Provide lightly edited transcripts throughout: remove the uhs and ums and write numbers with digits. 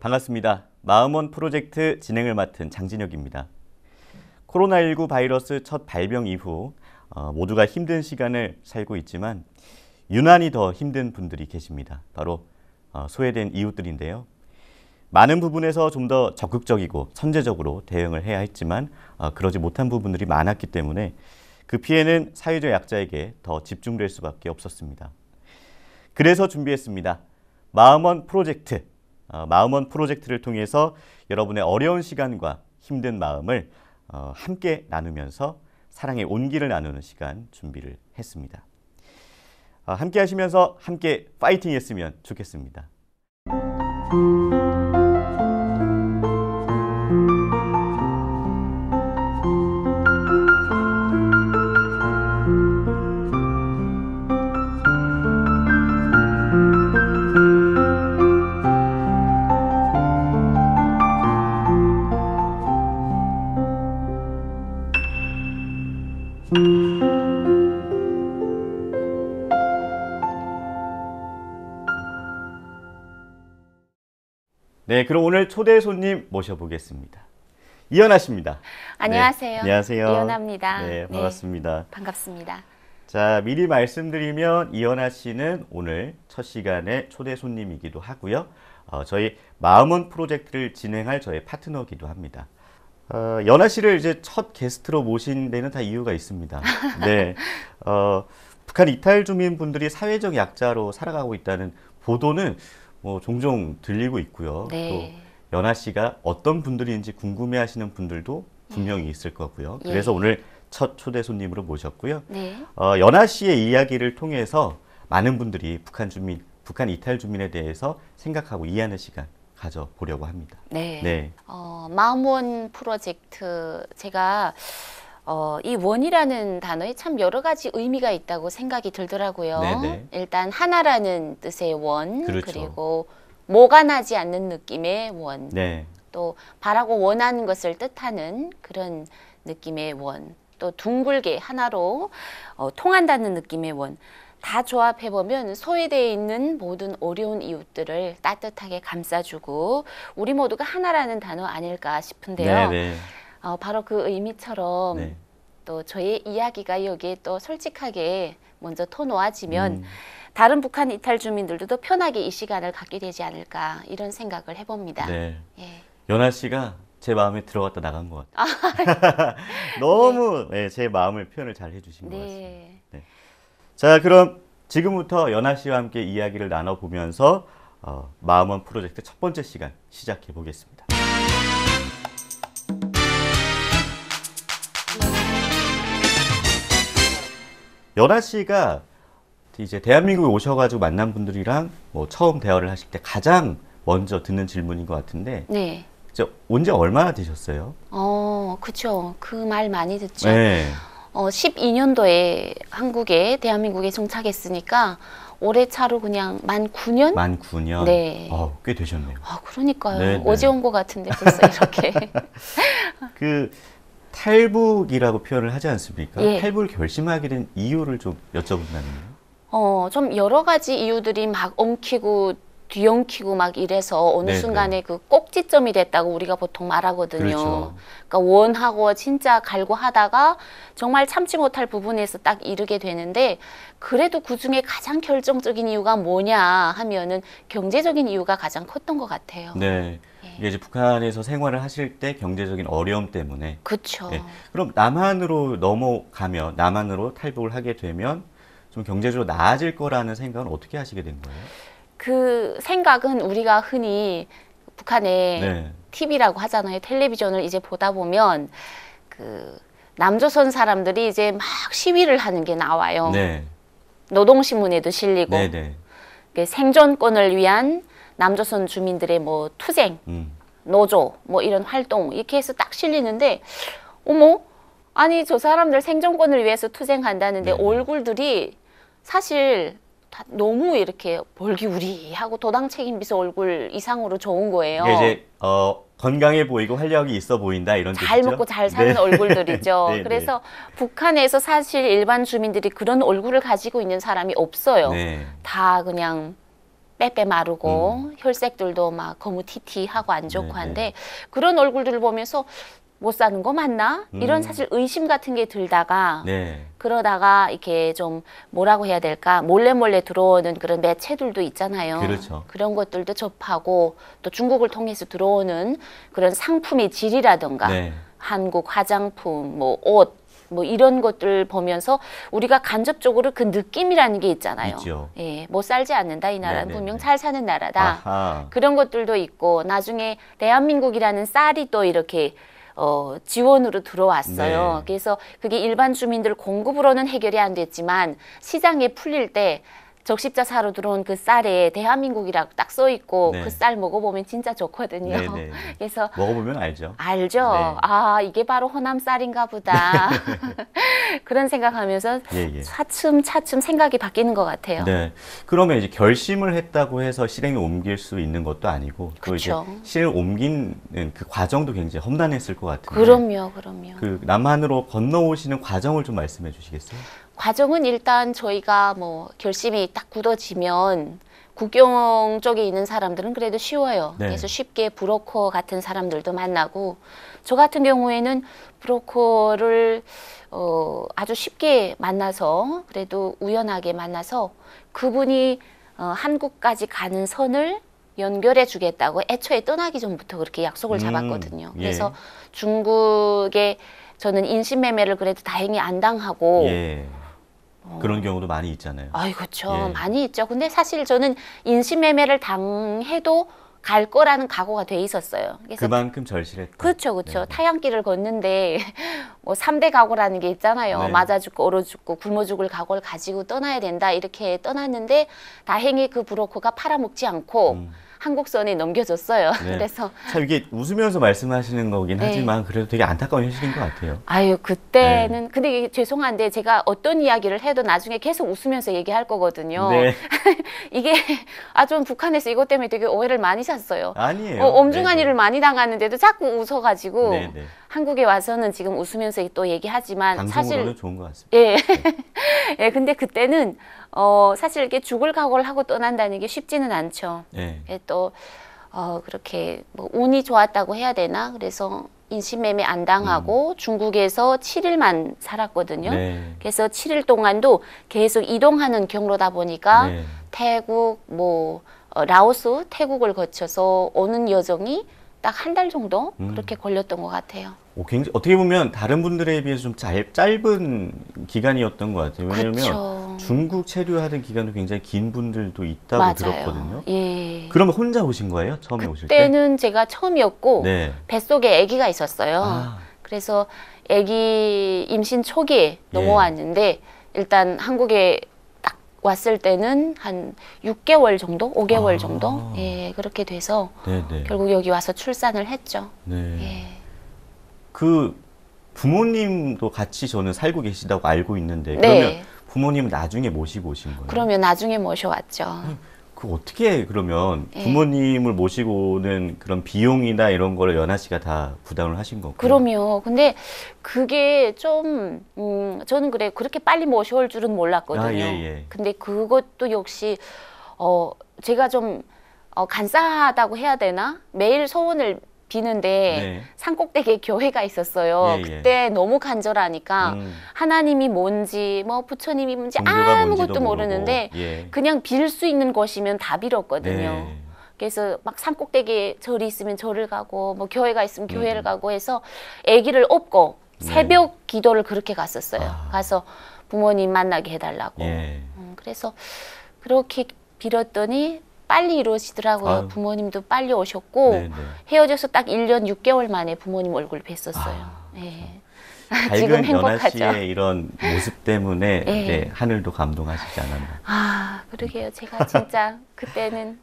반갑습니다. 마음원 프로젝트 진행을 맡은 장진혁입니다. 코로나19 바이러스 첫 발병 이후 모두가 힘든 시간을 살고 있지만 유난히 더 힘든 분들이 계십니다. 바로 소외된 이웃들인데요. 많은 부분에서 좀 더 적극적이고 선제적으로 대응을 해야 했지만 그러지 못한 부분들이 많았기 때문에 그 피해는 사회적 약자에게 더 집중될 수밖에 없었습니다. 그래서 준비했습니다. 마음원 프로젝트. 마음원 프로젝트를 통해서 여러분의 어려운 시간과 힘든 마음을 함께 나누면서 사랑의 온기를 나누는 시간 준비를 했습니다. 함께 하시면서 함께 파이팅 했으면 좋겠습니다. 네, 그럼 오늘 초대 손님 모셔보겠습니다. 이연아 씨입니다. 안녕하세요. 네, 안녕하세요. 이연아입니다. 네, 반갑습니다. 네, 반갑습니다. 자, 미리 말씀드리면 이연아 씨는 오늘 첫 시간에 초대 손님이기도 하고요. 저희 마음원 프로젝트를 진행할 저의 파트너이기도 합니다. 연아 씨를 이제 첫 게스트로 모신 데는 다 이유가 있습니다. 네, 북한 이탈 주민분들이 사회적 약자로 살아가고 있다는 보도는 종종 들리고 있고요. 네. 또 연아 씨가 어떤 분들인지 궁금해하시는 분들도 분명히 있을 거고요. 예. 그래서 오늘 첫 초대 손님으로 모셨고요. 네. 연아 씨의 이야기를 통해서 많은 분들이 북한 이탈 주민에 대해서 생각하고 이해하는 시간 가져보려고 합니다. 네. 네. 마음원 프로젝트 제가 이 원이라는 단어에 참 여러 가지 의미가 있다고 생각이 들더라고요. 네네. 일단 하나라는 뜻의 원, 그렇죠. 그리고 뭐가 나지 않는 느낌의 원, 네. 또 바라고 원하는 것을 뜻하는 그런 느낌의 원, 또 둥글게 하나로 통한다는 느낌의 원. 다 조합해보면 소외되어 있는 모든 어려운 이웃들을 따뜻하게 감싸주고 우리 모두가 하나라는 단어 아닐까 싶은데요. 네네. 바로 그 의미처럼 네. 또 저의 이야기가 여기에 또 솔직하게 먼저 터놓아지면 다른 북한 이탈 주민들도 편하게 이 시간을 갖게 되지 않을까 이런 생각을 해봅니다. 네. 예. 연아 씨가 제 마음에 들어갔다 나간 것 같아요. 너무 네, 제 마음을 표현을 잘 해주신 것 같습니다. 네. 자, 그럼 지금부터 연아 씨와 함께 이야기를 나눠보면서 마음원 프로젝트 첫 번째 시간 시작해 보겠습니다. 연아 씨가 이제 대한민국에 오셔가지고 만난 분들이랑 처음 대화를 하실 때 가장 먼저 듣는 질문인 것 같은데, 네. 온 지 얼마나 되셨어요? 그쵸. 그 말 많이 듣죠. 네. 12년도에 대한민국에 정착했으니까 올해 차로 그냥 만 9년? 만 9년? 네. 꽤 되셨네요. 그러니까요. 네네. 어제 온 것 같은데 벌써 이렇게. 그 탈북이라고 표현을 하지 않습니까? 예. 탈북을 결심하게 된 이유를 좀 여쭤본다면요. 좀 여러 가지 이유들이 막 엉키고 뒤엉키고 막 이래서 어느 네네. 순간에 그 꼭지점이 됐다고 우리가 보통 말하거든요. 그렇죠. 그러니까 원하고 진짜 갈고 하다가 정말 참지 못할 부분에서 딱 이르게 되는데 그래도 그중에 가장 결정적인 이유가 뭐냐 하면은 경제적인 이유가 가장 컸던 것 같아요. 네. 이게 이제 북한에서 생활을 하실 때 경제적인 어려움 때문에. 그렇죠. 네. 그럼 남한으로 탈북을 하게 되면 좀 경제적으로 나아질 거라는 생각은 어떻게 하시게 된 거예요? 그 생각은 우리가 흔히 북한의 네. TV라고 하잖아요. 텔레비전을 이제 보다 보면 그 남조선 사람들이 이제 막 시위를 하는 게 나와요. 네. 노동신문에도 실리고 네네. 생존권을 위한 남조선 주민들의 뭐 투쟁, 노조, 뭐 이런 활동 이렇게 해서 딱 실리는데 어머, 아니 저 사람들 생존권을 위해서 투쟁한다는데 네. 얼굴들이 사실 다 너무 이렇게 벌기우리하고 도당 책임비서 얼굴 이상으로 좋은 거예요. 이게 이제 건강해 보이고 활력이 있어 보인다 이런 뜻이죠? 잘 먹고 잘 사는 네. 얼굴들이죠. 네, 그래서 북한에서 사실 일반 주민들이 그런 얼굴을 가지고 있는 사람이 없어요. 네. 다 그냥 빼빼 마르고 혈색들도 막 거무튀튀하고 안 좋고 네, 한데 그런 얼굴들을 보면서 못 사는 거 맞나? 이런 사실 의심 같은 게 들다가 네. 그러다가 이렇게 좀 뭐라고 해야 될까? 몰래 들어오는 그런 매체들도 있잖아요. 그렇죠. 그런 것들도 접하고 또 중국을 통해서 들어오는 그런 상품의 질이라든가 네. 한국 화장품, 뭐 옷, 뭐 이런 것들 보면서 우리가 간접적으로 그 느낌이라는 게 있잖아요. 있죠. 예, 못 살지 않는다. 이 나라는 네네네. 분명 잘 사는 나라다. 아하. 그런 것들도 있고 나중에 대한민국이라는 쌀이 또 이렇게 지원으로 들어왔어요. 네. 그래서 그게 일반 주민들 공급으로는 해결이 안 됐지만 시장에 풀릴 때 적십자 사로 들어온 그 쌀에 대한민국이라고 딱 써 있고 네. 그 쌀 먹어보면 진짜 좋거든요. 네네. 그래서 먹어보면 알죠. 알죠. 네. 아, 이게 바로 호남 쌀인가 보다. 그런 생각하면서 예. 차츰 생각이 바뀌는 것 같아요. 네. 그러면 이제 결심을 했다고 해서 실행에 옮길 수 있는 것도 아니고 또 이제 그쵸. 실행 옮기는 그 과정도 굉장히 험난했을 것 같은데. 그럼요. 그 남한으로 건너오시는 과정을 좀 말씀해 주시겠어요? 과정은 일단 저희가 뭐 결심이 딱 굳어지면 국경 쪽에 있는 사람들은 그래도 쉬워요. 네. 그래서 쉽게 브로커 같은 사람들도 만나고 저 같은 경우에는 브로커를 아주 쉽게 만나서 그래도 우연하게 만나서 그분이 한국까지 가는 선을 연결해 주겠다고 애초에 떠나기 전부터 그렇게 약속을 잡았거든요. 예. 그래서 중국에 저는 인신매매를 그래도 다행히 안 당하고 예. 그런 경우도 많이 있잖아요. 아이, 그렇죠. 예. 많이 있죠. 근데 사실 저는 인신매매를 당해도 갈 거라는 각오가 돼 있었어요. 그래서 그만큼 절실했다. 그렇죠. 네. 타향길을 걷는데 뭐 3대 각오라는 게 있잖아요. 네. 맞아 죽고 얼어 죽고 굶어 죽을 각오를 가지고 떠나야 된다. 이렇게 떠났는데 다행히 그 브로커가 팔아먹지 않고 한국선에 넘겨줬어요. 네. 그래서 참 이게 웃으면서 말씀하시는 거긴 네. 하지만 그래도 되게 안타까운 현실인 것 같아요. 아유, 그때는 근데 이게 죄송한데 제가 어떤 이야기를 해도 나중에 계속 웃으면서 얘기할 거거든요. 네. 이게 좀 북한에서 이것 때문에 되게 오해를 많이 샀어요. 아니에요. 엄중한 네네. 일을 많이 당하는데도 자꾸 웃어가지고 네네. 한국에 와서는 지금 웃으면서 또 얘기하지만 방송으로는 사실 좋은 것 같습니다. 예. 예, 근데 그때는 사실 이렇게 죽을 각오를 하고 떠난다는 게 쉽지는 않죠. 네. 예, 또 그렇게 뭐 운이 좋았다고 해야 되나? 그래서 인신매매 안 당하고 중국에서 7일만 살았거든요. 네. 그래서 7일 동안도 계속 이동하는 경로다 보니까 네. 태국, 뭐 라오스, 태국을 거쳐서 오는 여정이 딱 한 달 정도 그렇게 걸렸던 것 같아요. 굉장히 어떻게 보면 다른 분들에 비해서 좀 짧은 기간이었던 것 같아요. 왜냐하면 그쵸. 중국 체류하던 기간도 굉장히 긴 분들도 있다고 맞아요. 들었거든요. 예. 그러면 혼자 오신 거예요? 처음에 오실 때? 그때는 제가 처음이었고 네. 뱃속에 아기가 있었어요. 아. 그래서 아기 임신 초기에 넘어왔는데 일단 한국에 딱 왔을 때는 한 6개월 정도, 5개월 정도, 예, 그렇게 돼서 네네. 결국 여기 와서 출산을 했죠. 네. 예. 그 부모님도 같이 저는 살고 계시다고 알고 있는데 네. 그러면 부모님 나중에 모시고 오신 거예요? 그러면 나중에 모셔왔죠. 그 어떻게 그러면 예. 부모님을 모시고 오는 그런 비용이나 이런 거를 연하 씨가 다 부담을 하신 거고? 그럼요. 근데 그게 좀, 저는 그렇게 빨리 모셔올 줄은 몰랐거든요. 아, 예. 근데 그것도 역시, 제가 좀, 간사하다고 해야 되나? 매일 소원을 비는데, 네. 산꼭대기에 교회가 있었어요. 예. 그때 너무 간절하니까, 하나님이 뭔지, 뭐 부처님이 뭔지 종교가 아무것도 뭔지도 모르는데, 모르고. 예. 그냥 빌 수 있는 곳이면 다 빌었거든요. 네. 그래서 막 산꼭대기에 절이 있으면 절을 가고 뭐 교회가 있으면 교회를 가고 해서 아기를 업고 새벽 기도를 그렇게 갔었어요. 가서 부모님 만나게 해달라고. 예. 그래서 그렇게 빌었더니 빨리 이루어지더라고요. 아유. 부모님도 빨리 오셨고 네네. 헤어져서 딱 1년 6개월 만에 부모님 얼굴 뵀었어요. 예. 지금 밝은 연하 행복하죠. 씨의 이런 모습 때문에 예. 이제 하늘도 감동하시지 않았나. 그러게요. 제가 진짜 그때는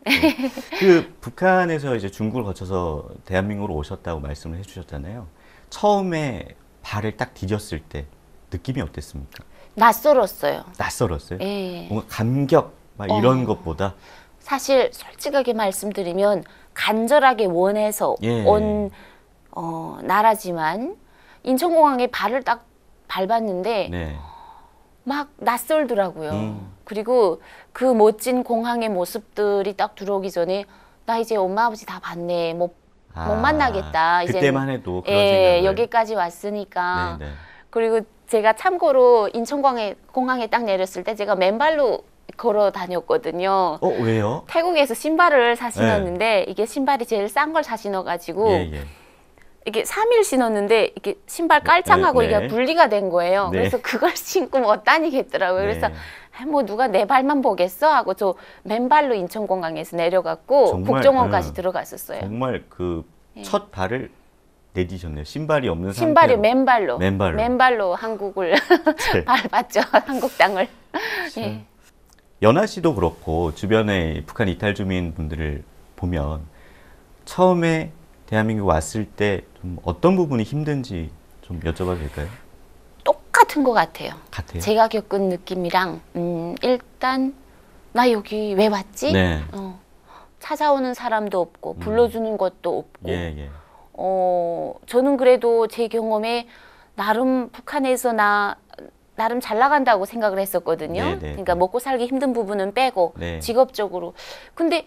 그 북한에서 이제 중국을 거쳐서 대한민국으로 오셨다고 말씀을 해주셨잖아요. 처음에 발을 딱 디뎠을 때 느낌이 어땠습니까? 낯설었어요. 낯설었어요? 예. 뭔가 감격 막 이런 것보다 사실 솔직하게 말씀드리면 간절하게 원해서 예. 온 나라지만 인천공항에 발을 딱 밟았는데 네. 막 낯설더라고요. 그리고 그 멋진 공항의 모습들이 딱 들어오기 전에 나 이제 엄마 아버지 다 봤네. 못 만나겠다. 그때만 해도 그런 예, 생각을. 여기까지 왔으니까. 네네. 그리고 제가 참고로 인천공항에 딱 내렸을 때 제가 맨발로 걸어 다녔거든요. 왜요? 태국에서 신발을 사 신었는데 이게 신발이 제일 싼 걸 사 신어가지고 예. 이게 3일 신었는데 이게 신발 깔창하고 네. 이게 분리가 된 거예요. 네. 그래서 그걸 신고 못 다니겠더라고요. 네. 그래서 뭐 누가 내 발만 보겠어 하고 저 맨발로 인천공항에서 내려갔고 정말, 국정원까지 들어갔었어요. 정말 그 첫 발을 내디셨네요. 신발이 없는 신발이 상태로. 맨발로 한국을 네. 밟았죠. 한국 땅을. 예. 연아 씨도 그렇고 주변의 북한 이탈 주민 분들을 보면 처음에 대한민국 왔을 때 좀 어떤 부분이 힘든지 좀 여쭤봐도 될까요? 똑같은 것 같아요. 같아요. 제가 겪은 느낌이랑 일단 나 여기 왜 왔지? 네. 찾아오는 사람도 없고 불러주는 것도 없고 예. 저는 그래도 제 경험에 나름 북한에서 나름 잘 나간다고 생각을 했었거든요. 네. 그러니까 먹고 살기 힘든 부분은 빼고 네. 직업적으로. 근데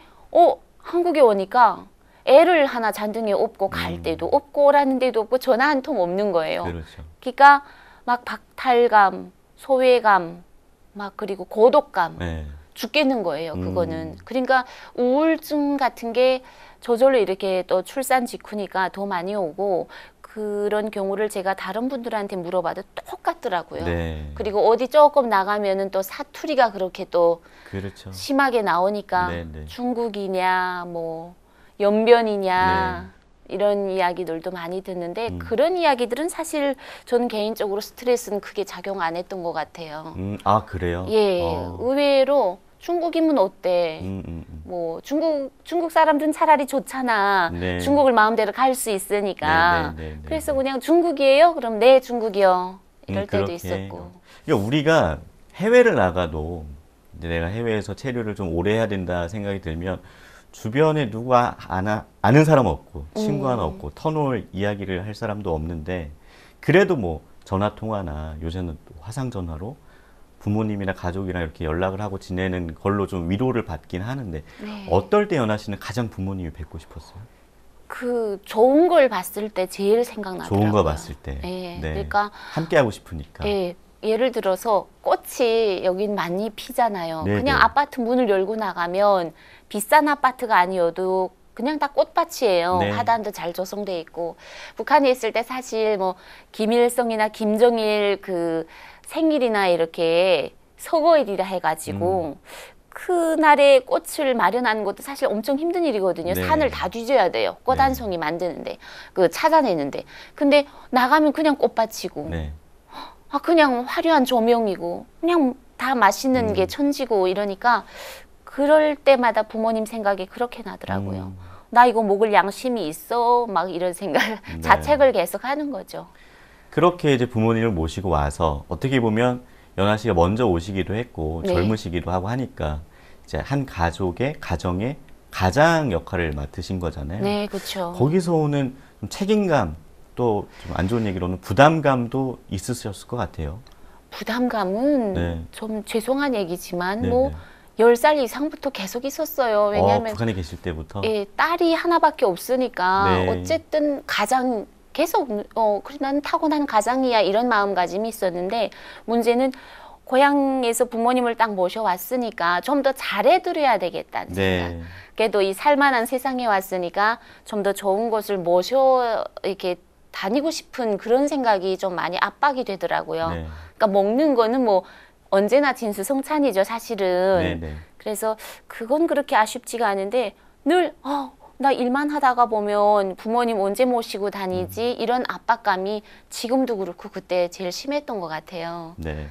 한국에 오니까 애를 하나 잔등에 업고 갈 때도 없고 오라는 데도 없고 전화 한 통 없는 거예요. 그렇죠. 그러니까 막 박탈감, 소외감, 막 그리고 고독감 네. 죽겠는 거예요. 그거는. 그러니까 우울증 같은 게 저절로 이렇게 또 출산 직후니까 더 많이 오고 그런 경우를 제가 다른 분들한테 물어봐도 똑같더라고요. 네. 그리고 어디 조금 나가면은 또 사투리가 그렇게 또 그렇죠. 심하게 나오니까 네. 중국이냐 뭐 연변이냐 이런 이야기들도 많이 듣는데 그런 이야기들은 사실 전 개인적으로 스트레스는 크게 작용 안 했던 것 같아요. 그래요? 예, 의외로 중국이면 어때? 뭐 중국 사람들은 차라리 좋잖아. 네. 중국을 마음대로 갈 수 있으니까. 네. 그래서 그냥 중국이에요? 그럼 네, 중국이요. 이럴 때도 그렇게. 있었고. 그러니까 우리가 해외를 나가도 이제 내가 해외에서 체류를 좀 오래 해야 된다 생각이 들면 주변에 누가 아는 사람 없고 친구 하나 없고 터놓을 이야기를 할 사람도 없는데 그래도 뭐 전화 통화나 요새는 또 화상 전화로 부모님이나 가족이랑 이렇게 연락을 하고 지내는 걸로 좀 위로를 받긴 하는데 네. 어떨 때 연아 씨는 가장 부모님이 뵙고 싶었어요? 그 좋은 걸 봤을 때 제일 생각나더라고요. 좋은 거 봤을 때. 예, 네. 그러니까 함께 하고 싶으니까. 예, 예를 들어서 꽃이 여긴 많이 피잖아요. 네네. 그냥 아파트 문을 열고 나가면 비싼 아파트가 아니어도 그냥 다 꽃밭이에요. 네. 화단도 잘 조성돼 있고. 북한에 있을 때 사실 뭐 김일성이나 김정일 그 생일이나 이렇게 서거일이라 해가지고 그날에 꽃을 마련하는 것도 사실 엄청 힘든 일이거든요. 네. 산을 다 뒤져야 돼요. 꽃 한 송이 만드는데, 그 찾아내는데. 근데 나가면 그냥 꽃밭이고, 네. 그냥 화려한 조명이고, 그냥 다 맛있는 게 천지고 이러니까 그럴 때마다 부모님 생각이 그렇게 나더라고요. 나 이거 먹을 양심이 있어? 막 이런 생각, 자책을 계속 하는 거죠. 그렇게 이제 부모님을 모시고 와서 어떻게 보면 연아 씨가 먼저 오시기도 했고 네. 젊으시기도 하고 하니까 이제 한 가족의 가정의 가장 역할을 맡으신 거잖아요. 네, 그렇죠. 거기서 오는 좀 책임감 또 좀 안 좋은 얘기로는 부담감도 있으셨을 것 같아요. 부담감은 네. 좀 죄송한 얘기지만 네, 뭐 네. 10살 이상부터 계속 있었어요. 왜냐하면 북한에 계실 때부터. 예, 딸이 하나밖에 없으니까 네. 어쨌든 가장 계속 그래 나는 타고난 가장이야 이런 마음가짐이 있었는데 문제는 고향에서 부모님을 딱 모셔왔으니까 좀 더 잘해드려야 되겠다는 생각. 네. 그래도 이 살만한 세상에 왔으니까 좀 더 좋은 곳을 모셔 이렇게 다니고 싶은 그런 생각이 좀 많이 압박이 되더라고요. 네. 그러니까 먹는 거는 뭐 언제나 진수성찬이죠, 사실은. 네, 네. 그래서 그건 그렇게 아쉽지가 않은데 늘 나 일만 하다가 보면 부모님 언제 모시고 다니지 이런 압박감이 지금도 그렇고 그때 제일 심했던 것 같아요. 네.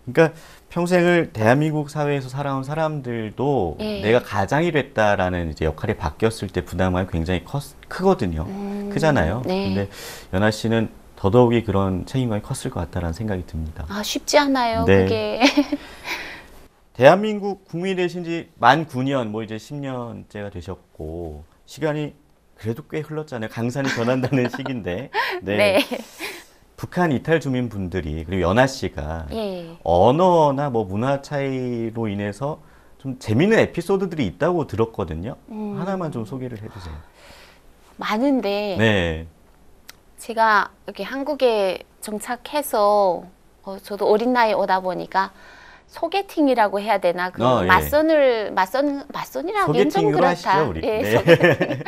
그러니까 평생을 대한민국 사회에서 살아온 사람들도 예. 내가 가장이 됐다라는 이제 역할이 바뀌었을 때 부담감이 굉장히 크거든요. 크잖아요. 네. 근데 연아 씨는 더더욱이 그런 책임감이 컸을 것 같다라는 생각이 듭니다. 쉽지 않아요, 네. 그게. 대한민국 국민이 되신 지 만 9년, 뭐 이제 10년째가 되셨고, 시간이 그래도 꽤 흘렀잖아요. 강산이 변한다는 시기인데. 네. 네. 북한 이탈 주민분들이 그리고 연아 씨가 예. 언어나 뭐 문화 차이로 인해서 좀 재미있는 에피소드들이 있다고 들었거든요. 하나만 좀 소개를 해주세요. 많은데 네. 제가 여기 한국에 정착해서 저도 어린 나이에 오다 보니까 소개팅이라고 해야 되나 그 예. 맞선이라고 하긴 좀 소개팅으로 그렇다. 하시죠, 우리. 예, 네. 소개팅.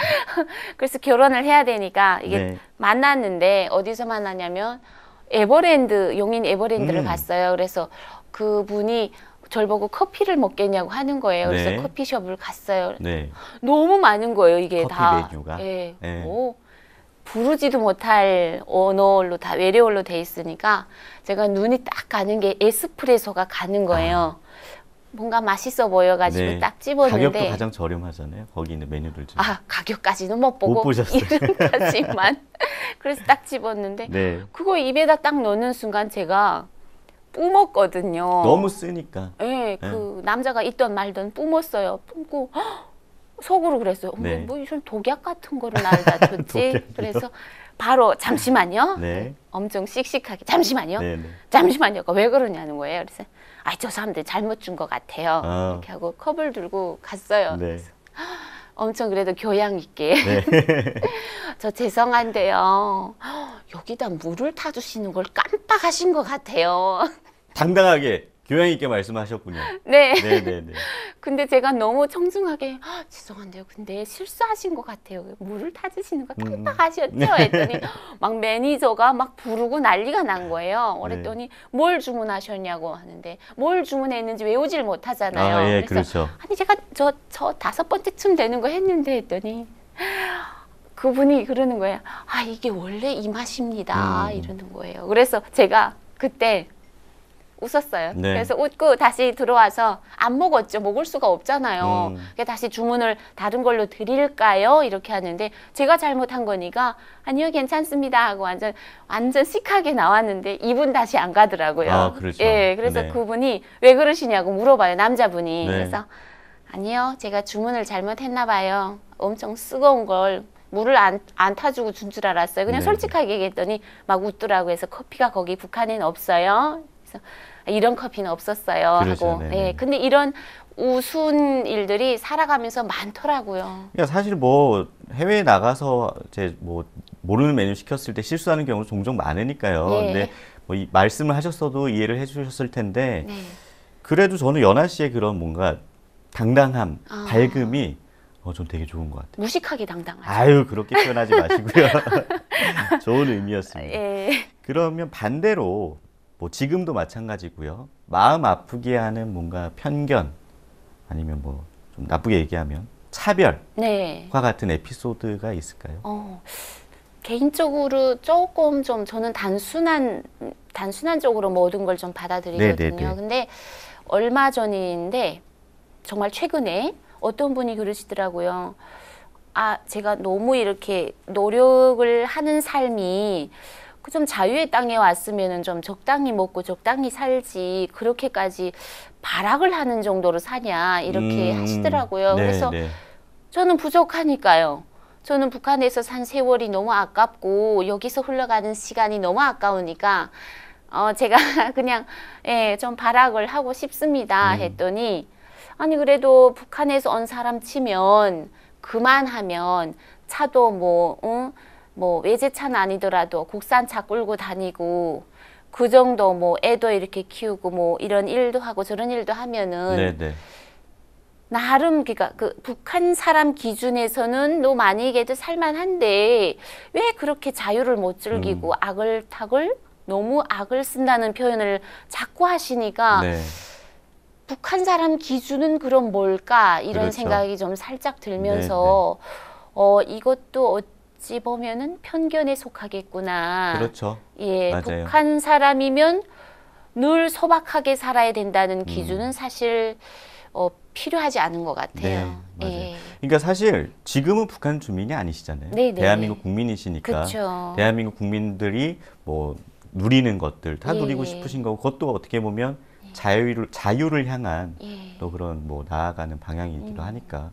그래서 결혼을 해야 되니까 이게 네. 만났는데 어디서 만나냐면 에버랜드 용인 에버랜드를 음. 갔어요. 그래서 그분이 저를 보고 커피를 먹겠냐고 하는 거예요. 그래서 네. 커피숍을 갔어요. 네. 너무 많은 거예요, 이게 커피 다. 메뉴가? 예. 네. 뭐 부르지도 못할 언어로 다 외래어로 돼 있으니까 제가 눈이 딱 가는 게 에스프레소가 가는 거예요. 뭔가 맛있어 보여가지고 네. 딱 집었는데 가격도 가장 저렴하잖아요. 거기 있는 메뉴들 중에. 가격까지는 못 보고 못 보셨어요. 이름까지만 그래서 딱 집었는데 네. 그거 입에다 딱 넣는 순간 제가 뿜었거든요. 너무 쓰니까. 예, 그 남자가 있던 말던 뿜었어요. 뿜고 속으로 그랬어요. 네. 뭐 이런 독약 같은 거를 나에다 줬지. 독약이요? 그래서 바로 잠시만요. 네. 엄청 씩씩하게 잠시만요. 네, 네. 잠시만요. 왜 그러냐는 거예요. 그래서 저 사람들 잘못 준 것 같아요. 아. 이렇게 하고 컵을 들고 갔어요. 네. 엄청 그래도 교양 있게 네. 저 죄송한데요. 여기다 물을 타주시는 걸 깜빡하신 것 같아요. 당당하게 교양 있게 말씀하셨군요. 네. 네, 네, 네. 근데 제가 너무 청중하게 죄송한데요. 근데 실수하신 것 같아요. 물을 타주시는 거 깜빡하셨죠? 했더니 막 매니저가 막 부르고 난리가 난 거예요. 그랬더니 뭘 주문하셨냐고 하는데 뭘 주문했는지 외우질 못하잖아요. 아, 예, 그래서 그렇죠. 아니 제가 저 5번째쯤 되는 거 했는데 했더니 그분이 그러는 거예요. 이게 원래 이 맛입니다. 이러는 거예요. 그래서 제가 그때 웃었어요. 네. 그래서 웃고 다시 들어와서 안 먹었죠. 먹을 수가 없잖아요. 그래서 다시 주문을 다른 걸로 드릴까요? 이렇게 하는데 제가 잘못한 거니까 아니요 괜찮습니다 하고 완전 시크하게 나왔는데 이분 다시 안 가더라고요. 아, 그렇죠. 예, 그래서 네. 그분이 왜 그러시냐고 물어봐요. 남자분이. 네. 그래서 아니요 제가 주문을 잘못했나 봐요. 엄청 쓰거운 걸 물을 안 타주고 준 줄 알았어요. 그냥 네. 솔직하게 얘기했더니 막 웃더라고 해서 커피가 거기 북한에는 없어요. 그래서 이런 커피는 없었어요. 그렇죠. 하고. 네네. 예, 근데 이런 우스운 일들이 살아가면서 많더라고요. 그러니까 사실 뭐 해외에 나가서 이제 뭐 모르는 메뉴 시켰을 때 실수하는 경우 종종 많으니까요. 예. 근데 뭐 이 말씀을 하셨어도 이해를 해주셨을 텐데 네. 그래도 저는 연아 씨의 그런 뭔가 당당함, 아. 밝음이 전 되게 좋은 것 같아요. 무식하게 당당하죠. 아유 그렇게 표현하지 마시고요. 좋은 의미였습니다. 예. 그러면 반대로 뭐 지금도 마찬가지고요. 마음 아프게 하는 뭔가 편견 아니면 뭐 좀 나쁘게 얘기하면 차별과 네. 같은 에피소드가 있을까요? 개인적으로 조금 좀 저는 단순한 쪽으로 모든 걸 좀 받아들이거든요. 네네네. 근데 얼마 전인데 정말 최근에 어떤 분이 그러시더라고요. 제가 너무 이렇게 노력을 하는 삶이 좀 자유의 땅에 왔으면은 좀 적당히 먹고 적당히 살지 그렇게까지 발악을 하는 정도로 사냐 이렇게 하시더라고요. 네, 그래서 네. 저는 부족하니까요. 저는 북한에서 산 세월이 너무 아깝고 여기서 흘러가는 시간이 너무 아까우니까 제가 그냥 좀 발악을 하고 싶습니다 했더니 아니 그래도 북한에서 온 사람 치면 그만하면 차도 뭐 외제차는 아니더라도 국산차 끌고 다니고 그 정도 뭐 애도 이렇게 키우고 뭐 이런 일도 하고 저런 일도 하면은 네, 네. 나름 그러니까 그 북한 사람 기준에서는 너 만약에도 살만한데 왜 그렇게 자유를 못 즐기고 악을 너무 악을 쓴다는 표현을 자꾸 하시니까 네. 북한 사람 기준은 그럼 뭘까 이런 그렇죠. 생각이 좀 살짝 들면서 이것도 어찌 보면은 편견에 속하겠구나. 그렇죠. 예, 맞아요. 북한 사람이면 늘 소박하게 살아야 된다는 기준은 사실 필요하지 않은 것 같아요. 네, 맞아요. 예. 그러니까 사실 지금은 북한 주민이 아니시잖아요. 네, 네, 대한민국 국민이시니까 그쵸. 대한민국 국민들이 뭐 누리는 것들 다 예, 누리고 예. 싶으신 거고 그것도 어떻게 보면 자유를 향한 예. 또 그런 뭐 나아가는 방향이기도 하니까